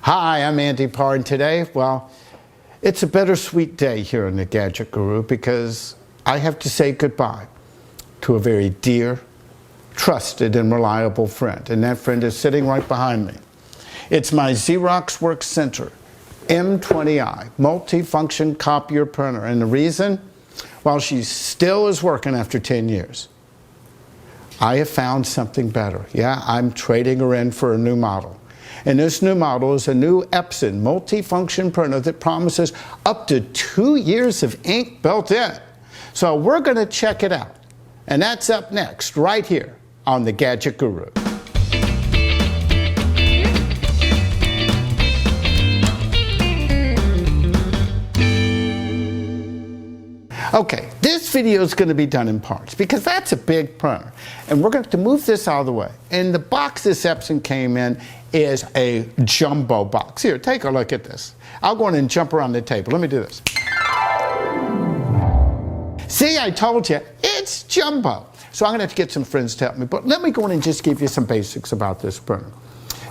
Hi, I'm Andy Parr, and today, well, it's a bittersweet day here in the Gadget Guru because I have to say goodbye to a very dear, trusted, and reliable friend, and that friend is sitting right behind me. It's my Xerox Work Center M20i multi-function copier printer, and the reason? Well, she still is working after 10 years. I have found something better. Yeah, I'm trading her in for a new model. And this new model is a new Epson multi-function printer that promises up to 2 years of ink built in. So we're going to check it out. And that's up next, right here on the Gadget Guru. Okay, this video is going to be done in parts because that's a big printer. And we're going to have to move this out of the way. And the box this Epson came in is a jumbo box. Here, take a look at this. I'll go in and jump around the table. Let me do this. See, I told you, it's jumbo. So I'm going to have to get some friends to help me. But let me go in and just give you some basics about this printer.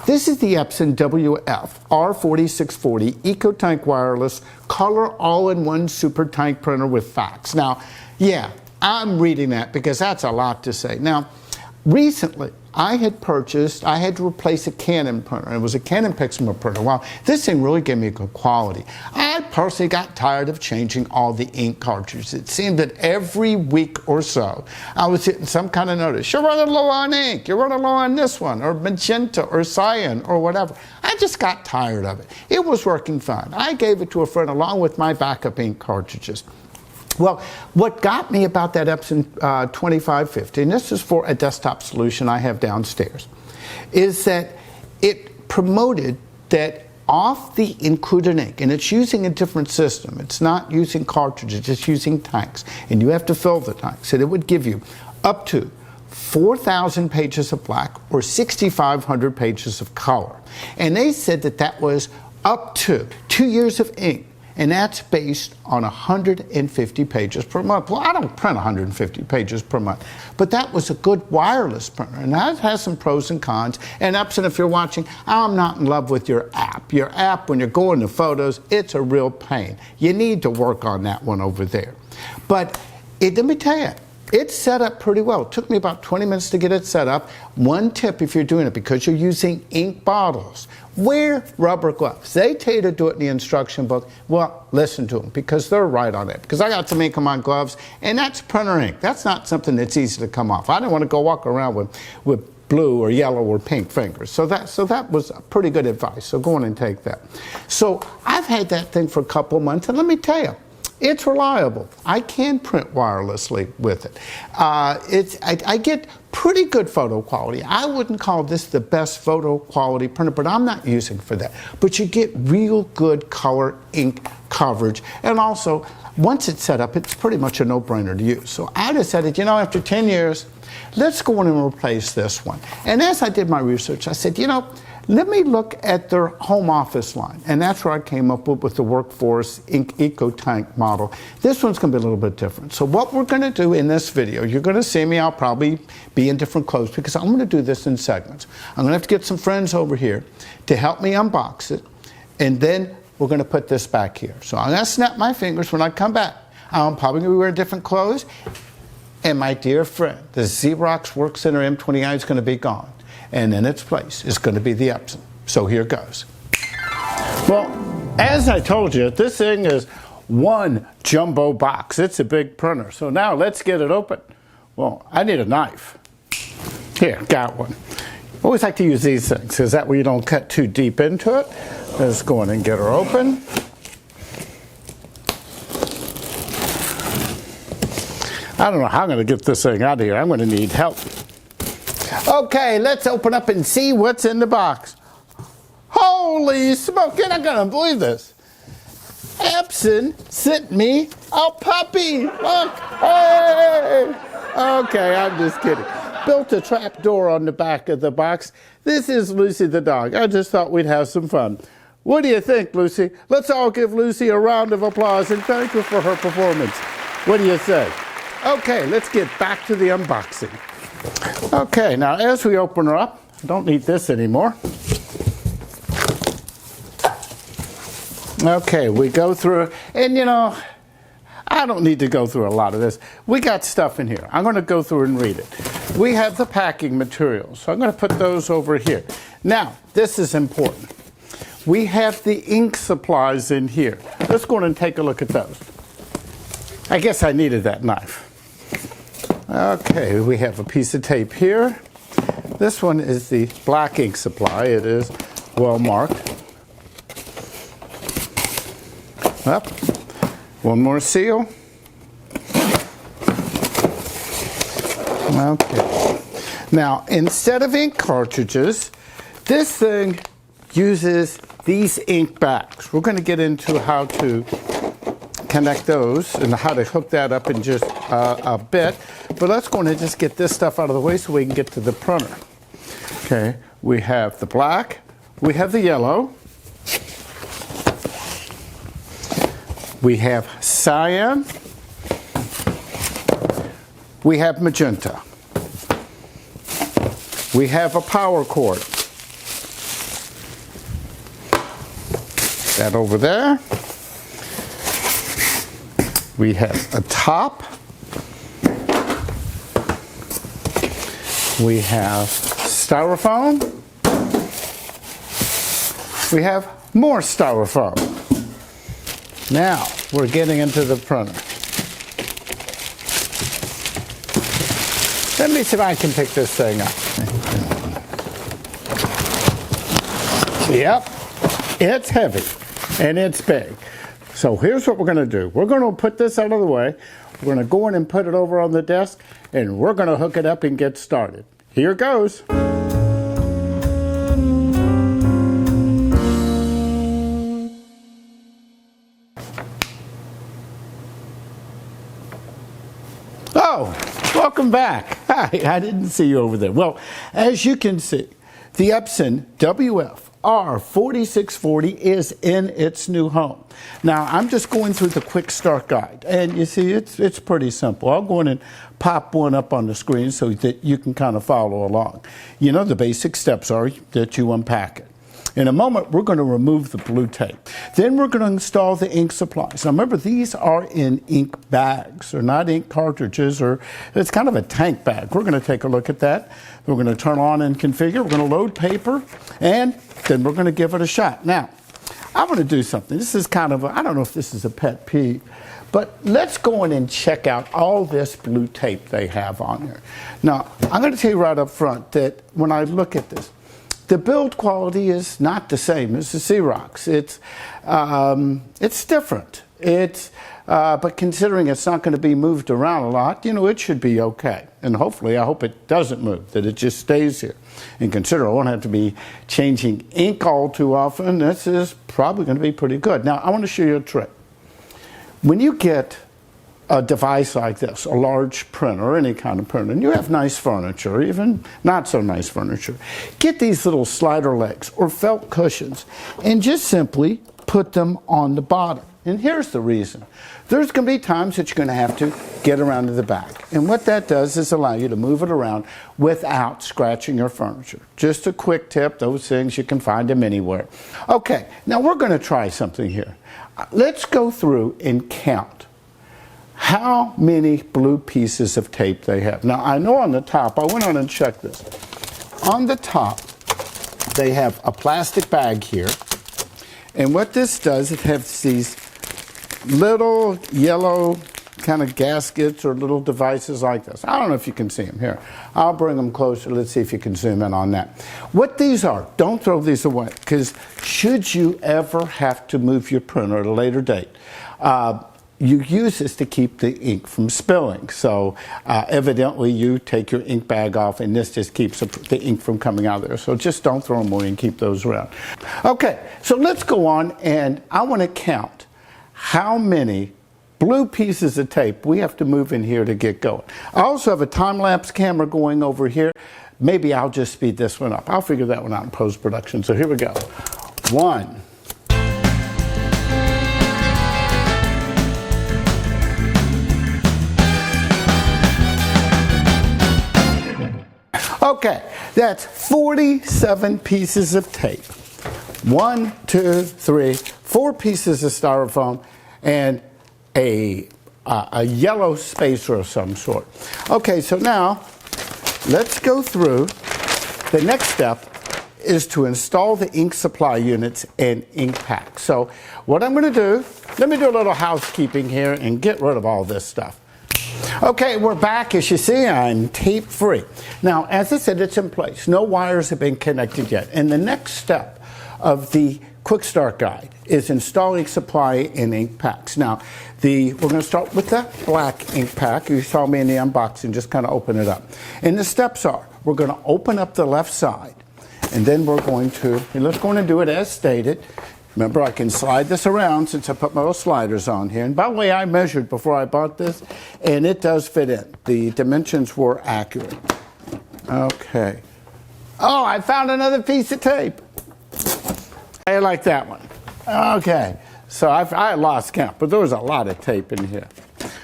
This is the Epson WF-R4640 EcoTank wireless color all-in-one super tank printer with fax. Now, yeah, I'm reading that because that's a lot to say. Now, recently, I had to replace a Canon printer. It was a Canon Pixma printer. Well, this thing really gave me good quality. I personally got tired of changing all the ink cartridges. It seemed that every week or so, I was hitting some kind of notice. You're running low on ink. You're running low on this one, or magenta, or cyan, or whatever. I just got tired of it. It was working fine. I gave it to a friend along with my backup ink cartridges. Well, what got me about that Epson 2550, and this is for a desktop solution I have downstairs, is that it promoted that off the included ink, and it's using a different system. It's not using cartridges, it's using tanks, and you have to fill the tanks, and it would give you up to 4,000 pages of black or 6,500 pages of color. And they said that that was up to 2 years of ink. And that's based on 150 pages per month. Well, I don't print 150 pages per month, but that was a good wireless printer. And that has some pros and cons. And Epson, if you're watching, I'm not in love with your app. Your app, when you're going to photos, it's a real pain. You need to work on that one over there. But let me tell you, it's set up pretty well. It took me about 20 minutes to get it set up. One tip if you're doing it, because you're using ink bottles, wear rubber gloves. They tell you to do it in the instruction book. Well, listen to them because they're right on it. Because I got some ink on my gloves, and that's printer ink. That's not something that's easy to come off. I didn't want to go walk around with blue or yellow or pink fingers. So that was pretty good advice. So go on and take that. So I've had that thing for a couple of months, and let me tell you, it's reliable. I can print wirelessly with it. I get pretty good photo quality. I wouldn't call this the best photo quality printer, but I'm not using for that. But you get real good color ink coverage. And also, once it's set up, it's pretty much a no-brainer to use. So I decided, you know, after 10 years, let's go in and replace this one. And as I did my research, I said, you know, let me look at their home office line. And that's where I came up with the WorkForce EcoTank model. This one's going to be a little bit different. So what we're going to do in this video, you're going to see me, I'll probably be in different clothes because I'm going to do this in segments. I'm going to have to get some friends over here to help me unbox it. And then we're going to put this back here. So I'm going to snap my fingers when I come back. I'm probably going to be wearing different clothes. And my dear friend, the Xerox Work Center M20i is going to be gone. And in its place is going to be the Epson. So here goes. Well, as I told you, this thing is one jumbo box. It's a big printer. So now let's get it open. Well, I need a knife. Here, got one. I always like to use these things because that way you don't cut too deep into it. Let's go in and get her open. I don't know how I'm going to get this thing out of here. I'm going to need help. Okay, let's open up and see what's in the box. Holy smoke, you're not going to believe this. Epson sent me a puppy. Look, hey. Okay, I'm just kidding. Built a trap door on the back of the box. This is Lucy the dog. I just thought we'd have some fun. What do you think, Lucy? Let's all give Lucy a round of applause and thank her for her performance. What do you say? Okay, let's get back to the unboxing. Okay, now as we open her up, I don't need this anymore. Okay, we go through, and you know, I don't need to go through a lot of this. We got stuff in here. I'm going to go through and read it. We have the packing materials, so I'm going to put those over here. Now, this is important. We have the ink supplies in here. Let's go in and take a look at those. I guess I needed that knife. Okay, we have a piece of tape here. This one is the black ink supply. It is well marked. Up. One more seal. Okay. Now, instead of ink cartridges, this thing uses these ink bags. We're going to get into how to connect those and how to hook that up in just a bit. But let's go and just get this stuff out of the way so we can get to the printer. Okay, we have the black, we have the yellow, we have cyan, we have magenta, we have a power cord. That over there. We have a top. We have styrofoam. We have more styrofoam. Now we're getting into the printer. Let me see if I can pick this thing up. Yep, it's heavy and it's big. So here's what we're going to do. We're going to put this out of the way. We're going to go in and put it over on the desk, and we're going to hook it up and get started. Here goes. Oh, welcome back. Hi, I didn't see you over there. Well, as you can see, the Epson WF-R4640 is in its new home. Now, I'm just going through the Quickstart guide, and you see, it's pretty simple. I'll go in and pop one up on the screen so that you can kind of follow along. You know, the basic steps are that you unpack it. In a moment, we're going to remove the blue tape. Then we're going to install the ink supplies. Now remember, these are in ink bags. They're not ink cartridges, or it's kind of a tank bag. We're going to take a look at that. We're going to turn on and configure. We're going to load paper, and then we're going to give it a shot. Now, I'm going to do something. This is kind of I don't know if this is a pet peeve, but let's go in and check out all this blue tape they have on there. Now, I'm going to tell you right up front that when I look at this, the build quality is not the same as the Xerox. It's different. But considering it's not going to be moved around a lot, you know, it should be okay. And hopefully, I hope it doesn't move, that it just stays here. And consider I won't have to be changing ink all too often. This is probably going to be pretty good. Now, I want to show you a trick. When you get a device like this, a large printer, or any kind of printer, and you have nice furniture, even not so nice furniture, get these little slider legs or felt cushions and just simply put them on the bottom. And here's the reason. There's going to be times that you're going to have to get around to the back. And what that does is allow you to move it around without scratching your furniture. Just a quick tip, those things, you can find them anywhere. Okay, now we're going to try something here. Let's go through and count how many blue pieces of tape they have. Now, I know on the top, I went on and checked this. On the top, they have a plastic bag here. And what this does, it has these little yellow kind of gaskets or little devices like this. I don't know if you can see them here. I'll bring them closer. Let's see if you can zoom in on that. What these are, don't throw these away, because should you ever have to move your printer at a later date, you use this to keep the ink from spilling. So evidently you take your ink bag off and this just keeps the ink from coming out of there. So just don't throw them away and keep those around. Okay, so let's go on, and I want to count how many blue pieces of tape we have to move in here to get going. I also have a time-lapse camera going over here. Maybe I'll just speed this one up. I'll figure that one out in post-production. So here we go. 1. Okay, that's 47 pieces of tape. 1, 2, 3, 4 pieces of styrofoam and a yellow spacer of some sort. Okay, so now let's go through. The next step is to install the ink supply units and ink packs. So what I'm going to do, let me do a little housekeeping here and get rid of all this stuff. Okay, we're back. As you see, I'm tape free. Now, as I said, it's in place. No wires have been connected yet. And the next step of the Quickstart guide is installing supply and ink packs. Now, we're going to start with the black ink pack. You saw me in the unboxing, just kind of open it up. And the steps are, we're going to open up the left side, and then we're going to, and let's go and do it as stated. Remember, I can slide this around since I put my little sliders on here. And by the way, I measured before I bought this, and it does fit in. The dimensions were accurate. Okay. Oh, I found another piece of tape. I like that one. Okay, so I lost count, but there was a lot of tape in here.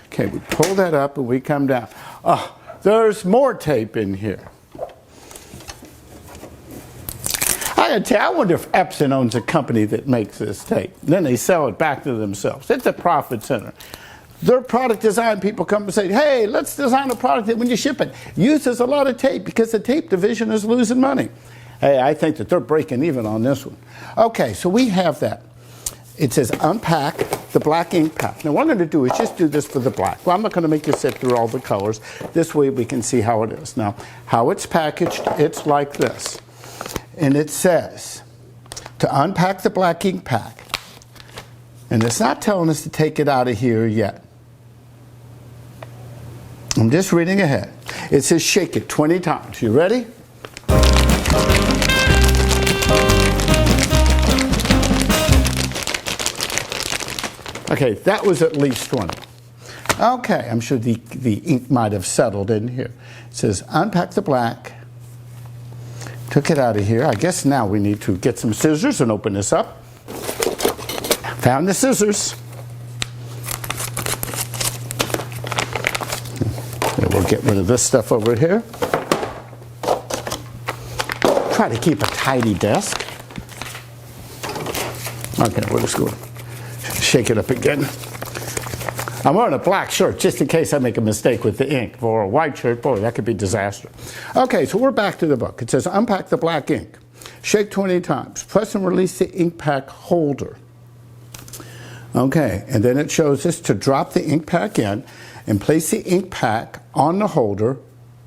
Okay, we pull that up and we come down. Oh, there's more tape in here. I gotta tell you, I wonder if Epson owns a company that makes this tape. Then they sell it back to themselves. It's a profit center. Their product design people come and say, hey, let's design a product that when you ship it, uses a lot of tape because the tape division is losing money. Hey, I think that they're breaking even on this one. Okay, so we have that. It says unpack the black ink pack. Now what I'm going to do is just do this for the black. Well, I'm not going to make you sit through all the colors. This way we can see how it is. Now, how it's packaged, it's like this. And it says to unpack the black ink pack. And it's not telling us to take it out of here yet. I'm just reading ahead. It says shake it 20 times. You ready? Okay, that was at least 20. Okay, I'm sure the ink might have settled in here. It says unpack the black. Took it out of here. I guess now we need to get some scissors and open this up. Found the scissors. And we'll get rid of this stuff over here. Try to keep a tidy desk. Okay, we'll just go shake it up again. I'm wearing a black shirt just in case I make a mistake with the ink. For a white shirt, boy, that could be disaster. Okay, so we're back to the book. It says unpack the black ink. Shake 20 times. Press and release the ink pack holder. Okay, and then it shows us to drop the ink pack in and place the ink pack on the holder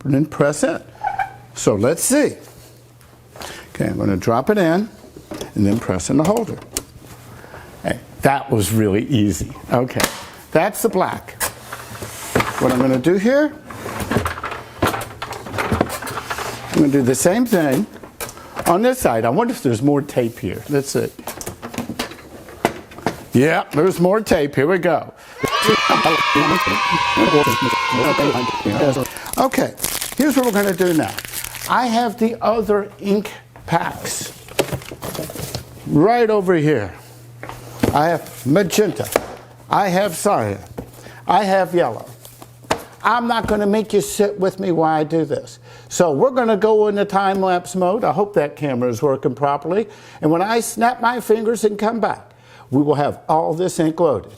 and then press in. So let's see. Okay, I'm going to drop it in and then press in the holder. Hey, that was really easy. Okay, that's the black. What I'm going to do here, I'm going to do the same thing on this side. I wonder if there's more tape here. Let's see. Yeah, there's more tape. Here we go. Okay, here's what we're going to do now. I have the other ink packs right over here. I have magenta. I have cyan. I have yellow. I'm not going to make you sit with me while I do this. So we're going to go into time-lapse mode. I hope that camera is working properly. And when I snap my fingers and come back, we will have all this ink loaded.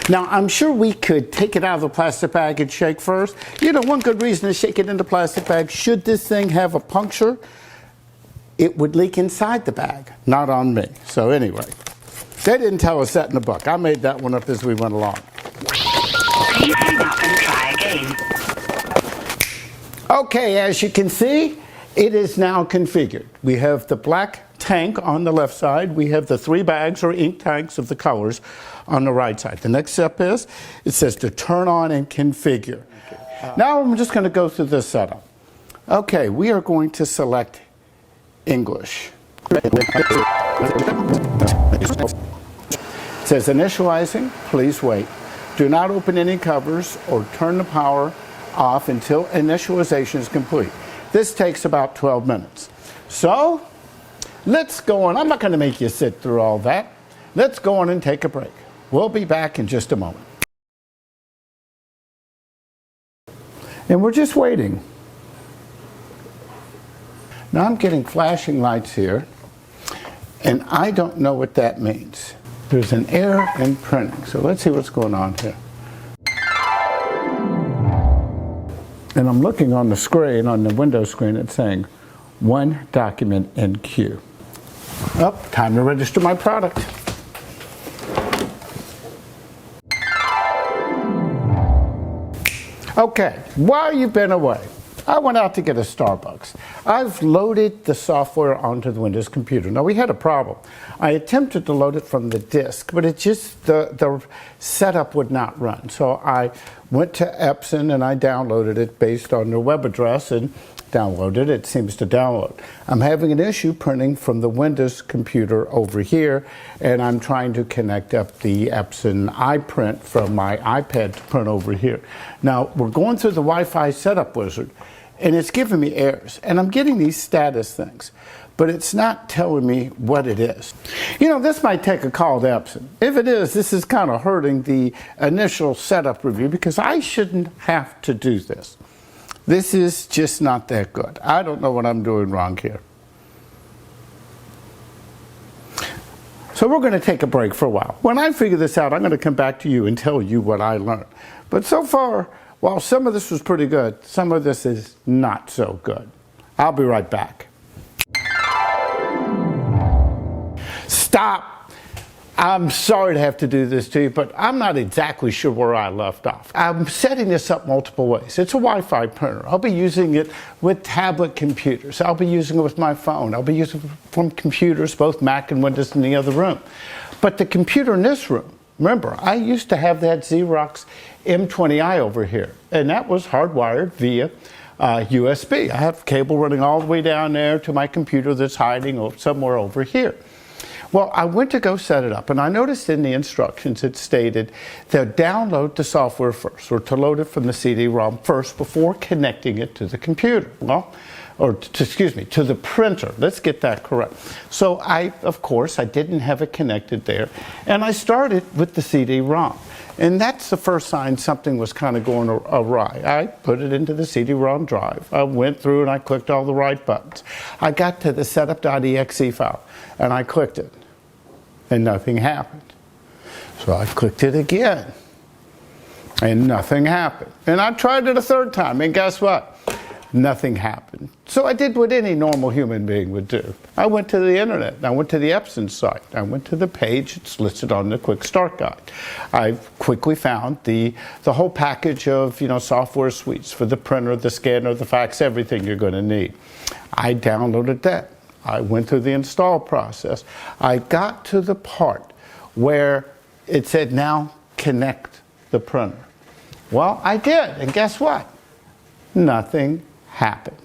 Now, I'm sure we could take it out of the plastic bag and shake first. You know, one good reason to shake it in the plastic bag, should this thing have a puncture, it would leak inside the bag, not on me. So anyway, they didn't tell us that in the book. I made that one up as we went along. Please hang up and try again. Okay, as you can see, it is now configured. We have the black tank on the left side. We have the 3 bags or ink tanks of the colors on the right side. The next step is, it says to turn on and configure. Now I'm just going to go through this setup. Okay, we are going to select English. It says initializing, please wait. Do not open any covers or turn the power off until initialization is complete. This takes about 12 minutes. So, let's go on. I'm not going to make you sit through all that. Let's go on and take a break. We'll be back in just a moment. And we're just waiting. Now I'm getting flashing lights here, and I don't know what that means. There's an error in printing, so let's see what's going on here. And I'm looking on the screen, on the window screen, it's saying, one document in queue. Oh, time to register my product. Okay, while you've been away, I went out to get a Starbucks. I've loaded the software onto the Windows computer. Now, we had a problem. I attempted to load it from the disk, but it just, the setup would not run. So I went to Epson and I downloaded it based on their web address and downloaded it. It seems to download. I'm having an issue printing from the Windows computer over here, and I'm trying to connect up the Epson iPrint from my iPad to print over here. Now, we're going through the Wi-Fi setup wizard, and it's giving me errors, and I'm getting these status things, but it's not telling me what it is. You know, this might take a call to Epson. If it is, this is kind of hurting the initial setup review because I shouldn't have to do this. This is just not that good. I don't know what I'm doing wrong here. So we're going to take a break for a while. When I figure this out, I'm going to come back to you and tell you what I learned. But so far, while some of this was pretty good, some of this is not so good. I'll be right back. Stop! I'm sorry to have to do this to you, but I'm not exactly sure where I left off. I'm setting this up multiple ways. It's a Wi-Fi printer. I'll be using it with tablet computers. I'll be using it with my phone. I'll be using it from computers, both Mac and Windows, in the other room. But the computer in this room, remember, I used to have that Xerox M20i over here, and that was hardwired via USB. I have cable running all the way down there to my computer that's hiding somewhere over here. Well, I went to go set it up, and I noticed in the instructions it stated to download the software first, or to load it from the CD-ROM first before connecting it to the computer. Well, to the printer. Let's get that correct. So of course, I didn't have it connected there, and I started with the CD-ROM. And that's the first sign something was kind of going awry. I put it into the CD-ROM drive. I went through and I clicked all the right buttons. I got to the setup.exe file, and I clicked it. And nothing happened. So I clicked it again, and nothing happened. And I tried it a third time, and guess what? Nothing happened. So I did what any normal human being would do. I went to the internet. I went to the Epson site. I went to the page it's listed on the Quickstart guide. I quickly found the whole package of software suites for the printer, the scanner, the fax, everything you're going to need. I downloaded that. I went through the install process. I got to the part where it said, now connect the printer. Well, I did, and guess what? Nothing happened.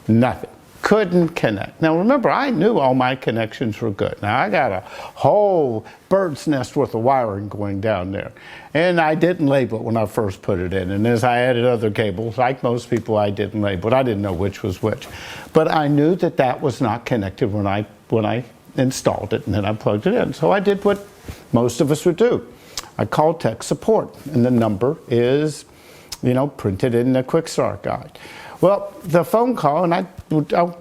Nothing. Couldn't connect. Now remember, I knew all my connections were good. Now I got a whole bird's nest worth of wiring going down there. And I didn't label it when I first put it in. And as I added other cables, like most people, I didn't label it. I didn't know which was which. But I knew that that was not connected when I installed it, and then I plugged it in. So I did what most of us would do. I called tech support, and the number is, printed in the Quickstart guide. Well, the phone call, and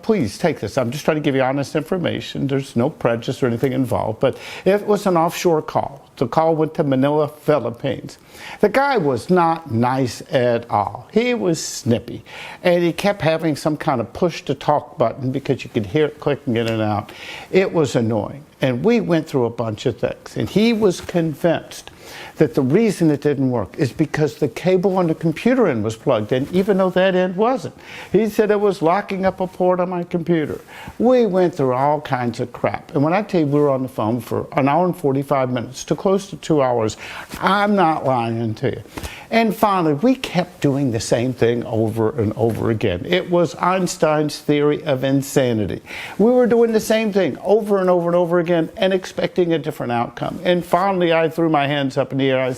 please take this. I'm just trying to give you honest information. There's no prejudice or anything involved, but it was an offshore call. The call went to Manila, Philippines. The guy was not nice at all. He was snippy, and he kept having some kind of push-to-talk button because you could hear it clicking in and out. It was annoying, and we went through a bunch of things, and he was convinced that the reason it didn't work is because the cable on the computer end was plugged in, even though that end wasn't. He said it was locking up a port on my computer. We went through all kinds of crap. And when I tell you we were on the phone for an hour and 45 minutes to close to 2 hours, I'm not lying to you. And finally, we kept doing the same thing over and over again. It was Einstein's theory of insanity. We were doing the same thing over and over and over again and expecting a different outcome. And finally, I threw my hands up in the air.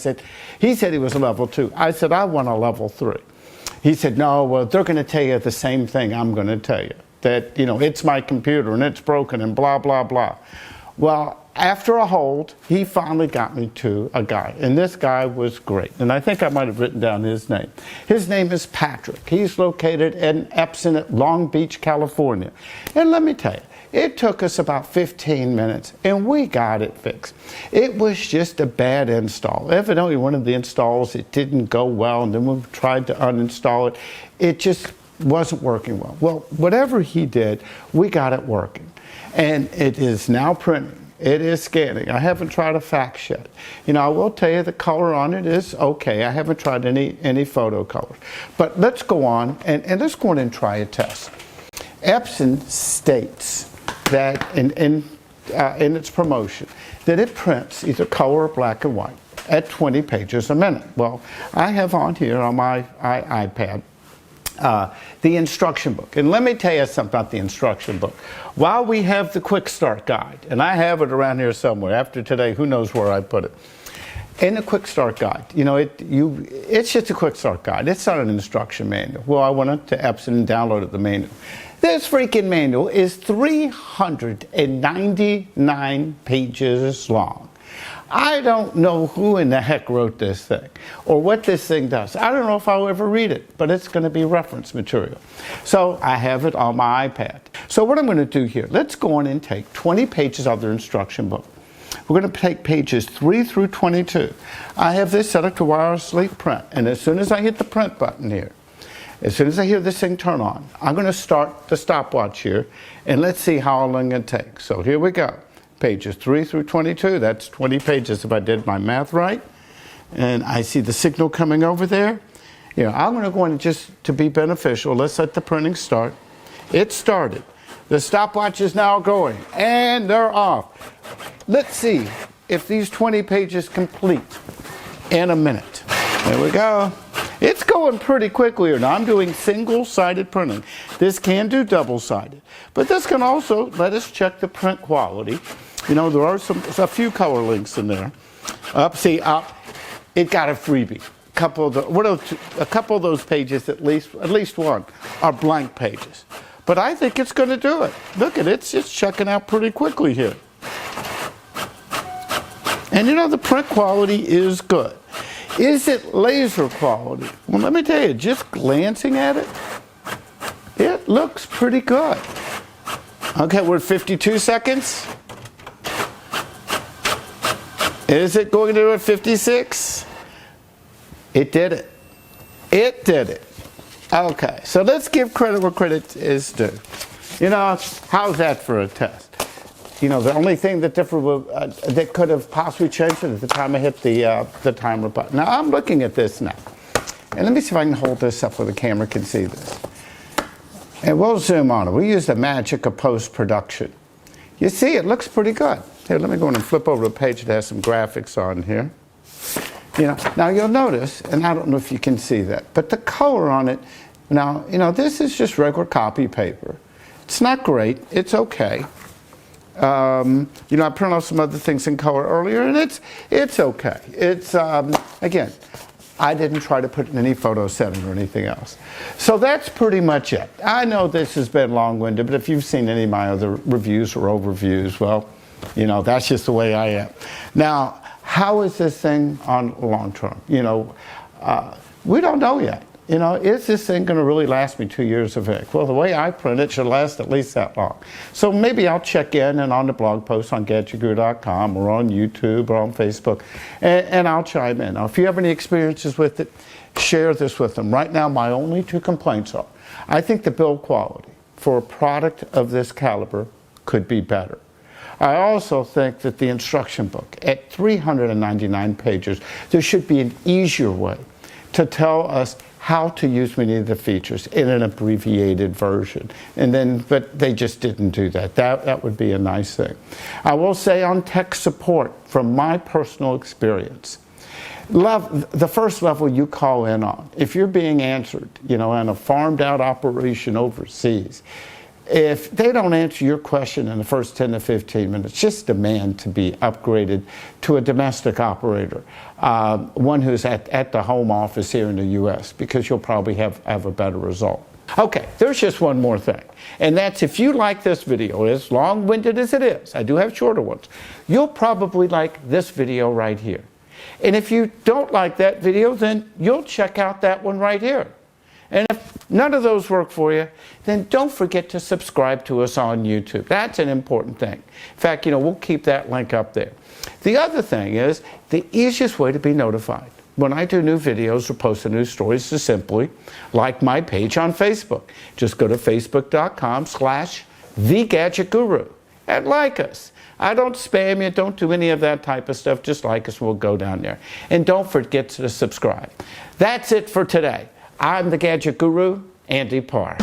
He said he was a level 2. I said, I want a level 3. He said, no, well, they're going to tell you the same thing I'm going to tell you. That, it's my computer and it's broken and blah, blah, blah. Well, after a hold, he finally got me to a guy, and this guy was great. And I think I might have written down his name. His name is Patrick. He's located in Epson at Long Beach, California. And let me tell you, it took us about 15 minutes, and we got it fixed. It was just a bad install. Evidently, one of the installs, it didn't go well, and then we tried to uninstall it. It just wasn't working well. Well, whatever he did, we got it working. And it is now printing. It is scanning. I haven't tried a fax yet. You know, I will tell you the color on it is okay. I haven't tried any photo colors. But let's go on and let's go on and try a test. Epson states that in its promotion that it prints either color or black and white at 20 pages a minute. Well, I have on here on my iPad the instruction book. And let me tell you something about the instruction book. While we have the Quickstart guide, and I have it around here somewhere, after today, who knows where I put it. In the Quickstart guide, you know, it's just a Quickstart guide. It's not an instruction manual. Well, I went to Epson and downloaded the manual. This freaking manual is 399 pages long. I don't know who in the heck wrote this thing or what this thing does. I don't know if I'll ever read it, but it's going to be reference material. So I have it on my iPad. So what I'm going to do here, let's go on and take 20 pages of their instruction book. We're going to take pages 3 through 22. I have this set up to wirelessly print, and as soon as I hit the print button here, as soon as I hear this thing turn on, I'm going to start the stopwatch here, and let's see how long it takes. So here we go. Pages 3 through 22, that's 20 pages if I did my math right. And I see the signal coming over there. You know, I'm going to go in just to be beneficial. Let's let the printing start. It started. The stopwatch is now going, and they're off. Let's see if these 20 pages complete in a minute. There we go. It's going pretty quickly here. Now I'm doing single-sided printing. This can do double-sided, but this can also let us check the print quality. You know, there are a few color links in there. It got a freebie. A couple of those pages, at least one, are blank pages. But I think it's going to do it. Look at it, it's checking out pretty quickly here. And you know, the print quality is good. Is it laser quality? Well, let me tell you, just glancing at it, it looks pretty good. Okay, we're at 52 seconds. Is it going to do it 56? It did it. It did it. Okay, so let's give credit where credit is due. You know, how's that for a test? You know, the only thing that that could have possibly changed it at the time I hit the timer button. Now, I'm looking at this now. And let me see if I can hold this up where the camera can see this. And we'll zoom on it. We use the magic of post-production. You see, it looks pretty good. Here, let me go in and flip over a page that has some graphics on here. You know, now you'll notice, and I don't know if you can see that, but the color on it, now, you know, this is just regular copy paper. It's not great. It's okay. You know, I printed off some other things in color earlier, and it's okay. It's, again, I didn't try to put in any photo setting or anything else. So that's pretty much it. I know this has been long-winded, but if you've seen any of my other reviews or overviews, well, you know, that's just the way I am. Now, how is this thing on long term? You know, we don't know yet. You know, is this thing going to really last me 2 years of ink? Well, the way I print it should last at least that long. So maybe I'll check in and on the blog post on GadgetGuru.com or on YouTube or on Facebook, and I'll chime in. Now, if you have any experiences with it, share this with them. Right now, my only 2 complaints are, I think the build quality for a product of this caliber could be better. I also think that the instruction book, at 399 pages, there should be an easier way to tell us how to use many of the features in an abbreviated version. But they just didn't do that. That would be a nice thing. I will say on tech support, from my personal experience, the first level you call in on, if you're being answered, you know, in a farmed out operation overseas, if they don't answer your question in the first 10 to 15 minutes, just demand to be upgraded to a domestic operator, one who's at the home office here in the U.S., because you'll probably have a better result. Okay, there's just one more thing. And that's if you like this video, as long-winded as it is, I do have shorter ones, you'll probably like this video right here. And if you don't like that video, then you'll check out that one right here. And if none of those work for you, then don't forget to subscribe to us on YouTube. That's an important thing. In fact, we'll keep that link up there. The other thing is, the easiest way to be notified when I do new videos or post a new story is to simply like my page on Facebook. Just go to facebook.com/thegadgetguru and like us. I don't spam you, don't do any of that type of stuff. Just like us, we'll go down there. And don't forget to subscribe. That's it for today. I'm the Gadget Guru, Andy Parr.